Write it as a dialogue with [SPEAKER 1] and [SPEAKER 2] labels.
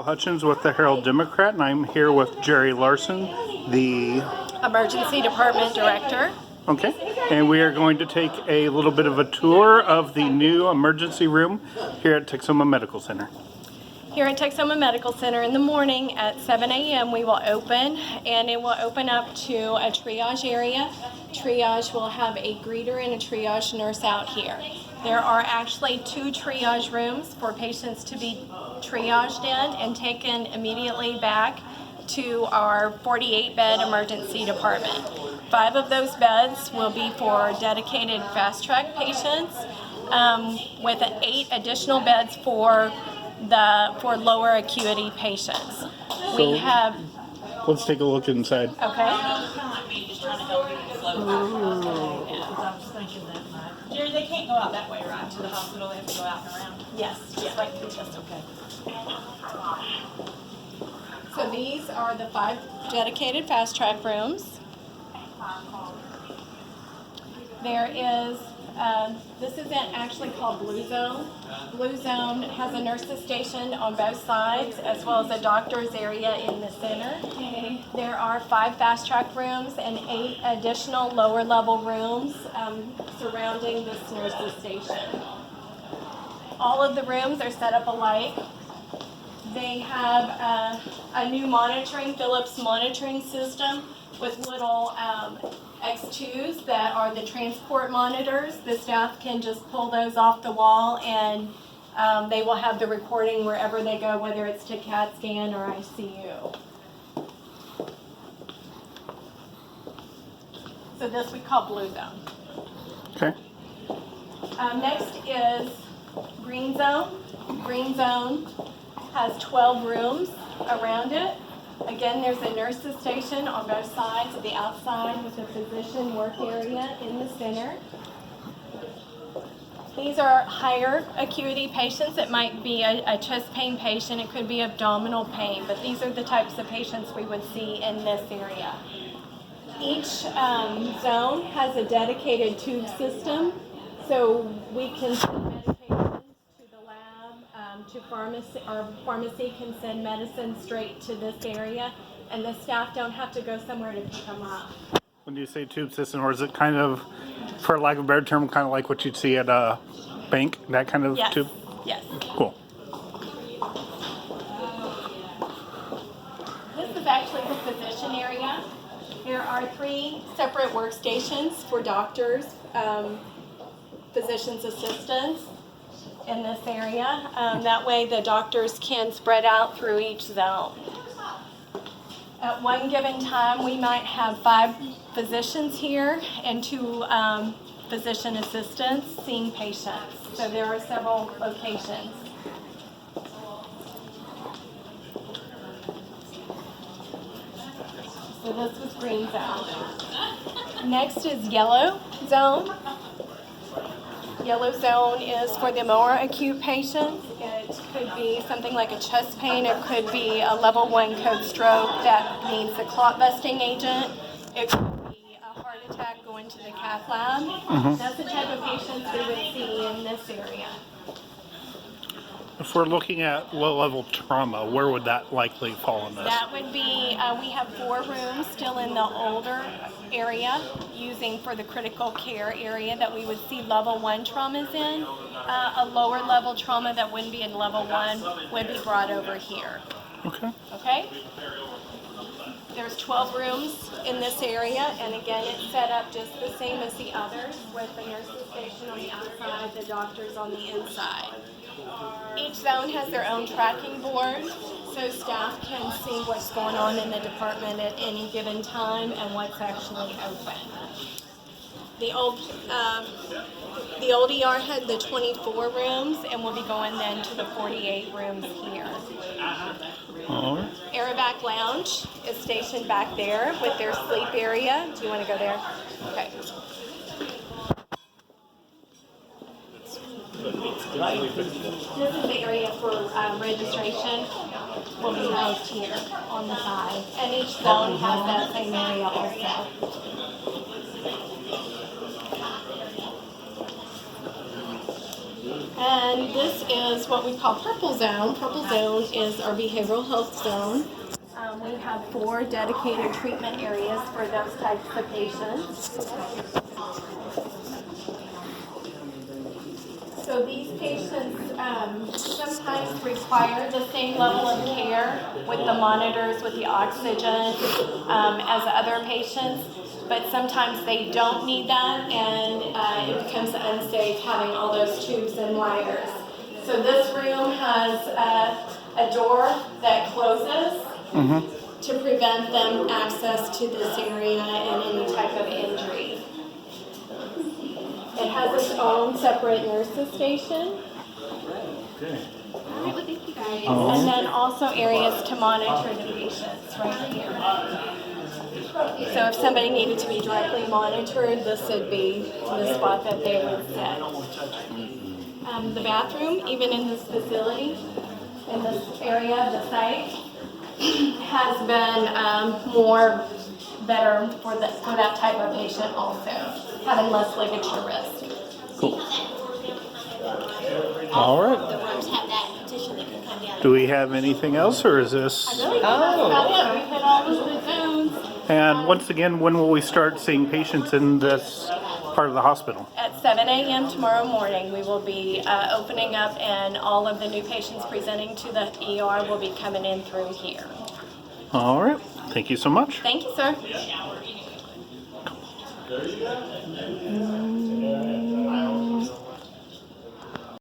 [SPEAKER 1] Hutchins with the Herald Democrat, and I'm here with Jerry Larson, the
[SPEAKER 2] Emergency Department Director.
[SPEAKER 1] Okay, and we are going to take a little bit of a tour of the new emergency room here at Texoma Medical Center.
[SPEAKER 2] Here at Texoma Medical Center in the morning at 7 a.m. we will open, and it will open up to a triage area. Triage will have a greeter and a triage nurse out here. There are actually 2 triage rooms for patients to be triaged in and taken immediately back to our 48-bed emergency department. 5 of those beds will be for dedicated fast-track patients, with 8 additional beds for lower acuity patients. We have.
[SPEAKER 1] Let's take a look inside.
[SPEAKER 2] Okay.
[SPEAKER 3] Jerry, they can't go out that way, right? To the hospital, they have to go out and around.
[SPEAKER 2] Yes.
[SPEAKER 3] Just like this. Okay.
[SPEAKER 2] So these are the 5 dedicated fast-track rooms. There is, this isn't actually called Blue Zone. Blue Zone has a nurse's station on both sides, as well as a doctor's area in the center. There are 5 fast-track rooms and 8 additional lower-level rooms surrounding this nurse's station. All of the rooms are set up alike. They have a new Philips monitoring system with little X2s that are the transport monitors. The staff can just pull those off the wall, and they will have the recording wherever they go, whether it's to CAT scan or ICU. So this we call Blue Zone.
[SPEAKER 1] Okay.
[SPEAKER 2] Next is Green Zone. Green Zone has 12 rooms around it. Again, there's a nurse's station on both sides of the outside with a physician work area in the center. These are higher acuity patients. It might be a chest pain patient. It could be abdominal pain, but these are the types of patients we would see in this area. Each zone has a dedicated tube system, so we can send medications to the lab, to pharmacy, or pharmacy can send medicine straight to this area, and the staff don't have to go somewhere to pick them up.
[SPEAKER 1] When you say tube system, or is it kind of, for lack of a better term, kind of like what you'd see at a bank, that kind of tube?
[SPEAKER 2] Yes.
[SPEAKER 1] Cool.
[SPEAKER 2] This is actually the physician area. There are 3 separate workstations for doctors, physician's assistants in this area. That way the doctors can spread out through each zone. At one given time, we might have 5 physicians here and 2 physician assistants seeing patients. So there are several locations. So this was Green Zone. Next is Yellow Zone. Yellow Zone is for the more acute patients. It could be something like a chest pain. It could be a level 1 code stroke that needs a clot busting agent. It could be a heart attack going to the cath lab. That's the type of patients we would see in this area.
[SPEAKER 1] If we're looking at low-level trauma, where would that likely fall in this?
[SPEAKER 2] That would be, we have 4 rooms still in the older area using for the critical care area that we would see level 1 traumas in. A lower level trauma that wouldn't be in level 1 would be brought over here.
[SPEAKER 1] Okay.
[SPEAKER 2] Okay? There's 12 rooms in this area, and again, it's set up just the same as the others, with the nurse's station on the outside, the doctors on the inside. Each zone has their own tracking board, so staff can see what's going on in the department at any given time and what's actually open. The old ER had the 24 rooms, and we'll be going then to the 48 rooms here.
[SPEAKER 1] All right.
[SPEAKER 2] Aerovac Lounge is stationed back there with their sleep area. Do you want to go there? Okay. This is the area for registration. Will be housed here on the side, and each zone has that same area also. And this is what we call Purple Zone. Purple Zone is our behavioral health zone. We have 4 dedicated treatment areas for those types of patients. So these patients sometimes require the same level of care with the monitors, with the oxygen as other patients, but sometimes they don't need that, and it becomes unsafe having all those tubes and wires. So this room has a door that closes to prevent them access to this area and any type of injury. It has its own separate nurses station. And then also areas to monitor the patients right here. So if somebody needed to be directly monitored, this would be the spot that they would sit. The bathroom, even in this facility, in this area of the site, has been more better for that type of patient also, having less ligature risk.
[SPEAKER 1] Cool. All right.
[SPEAKER 4] The rooms have that petition that can come down.
[SPEAKER 1] Do we have anything else, or is this?
[SPEAKER 2] That's about it. We've hit all of the zones.
[SPEAKER 1] And once again, when will we start seeing patients in this part of the hospital?
[SPEAKER 2] At 7 a.m. tomorrow morning, we will be opening up, and all of the new patients presenting to the ER will be coming in through here.
[SPEAKER 1] All right. Thank you so much.
[SPEAKER 2] Thank you, sir.